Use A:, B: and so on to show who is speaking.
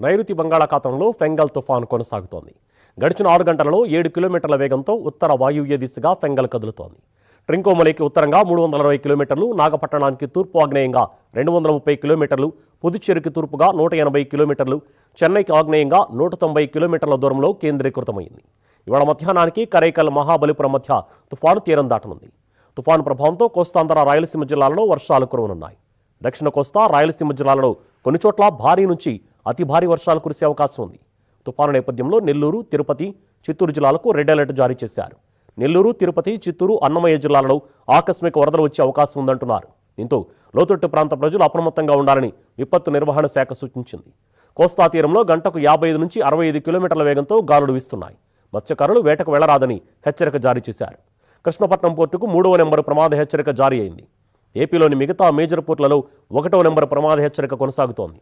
A: నైరుతి బంగాళాఖాతంలో ఫెంగల్ తుఫాను కొనసాగుతోంది. గడిచిన 6 గంటలలో 7 కిలోమీటర్ల వేగంతో ఉత్తర వాయువ్య దిశగా ఫెంగల్ కదులుతోంది. ట్రింకోమలికి ఉత్తరంగా 320 కిలోమీటర్లు, నాగపట్టణానికి తూర్పు ఆగ్నేయంగా 230 కిలోమీటర్లు, పుదుచ్చేరికి తూర్పుగా 180 కిలోమీటర్లు, చెన్నైకి ఆగ్నేయంగా 190 కిలోమీటర్ల దూరంలో కేంద్రీకృతమైంది. ఇవాళ మధ్యాహ్నానికి కరైకల్, మహాబలిపురం మధ్య తుఫాను తీరం దాటనుంది. తుఫాను ప్రభావంతో కోస్తాంధ్ర, రాయలసీమ జిల్లాలలో వర్షాలు కురవనున్నాయి. దక్షిణ కోస్తా, రాయలసీమ జిల్లాలలో కొన్ని చోట్ల భారీ నుంచి అతి భారీ వర్షాలు కురిసే అవకాశం ఉంది. తుఫాను నేపథ్యంలో నెల్లూరు, తిరుపతి, చిత్తూరు జిల్లాలకు రెడ్ అలర్ట్ జారీ చేశారు. నెల్లూరు, తిరుపతి, చిత్తూరు, అన్నమయ్య జిల్లాలలో ఆకస్మిక వరదలు వచ్చే అవకాశం ఉందంటున్నారు. దీంతో లోతట్టు ప్రాంత ప్రజలు అప్రమత్తంగా ఉండాలని విపత్తు నిర్వహణ శాఖ సూచించింది. కోస్తా తీరంలో గంటకు 55 నుంచి 65 కిలోమీటర్ల వేగంతో గాలులు వీస్తున్నాయి. మత్స్యకారులు వేటకు వెళ్లరాదని హెచ్చరిక జారీ చేశారు. కృష్ణపట్నం పోర్టుకు 3వ నెంబరు ప్రమాద హెచ్చరిక జారీ అయింది. ఏపీలోని మిగతా మేజర్ పోర్టులలో 1వ నెంబరు ప్రమాద హెచ్చరిక కొనసాగుతోంది.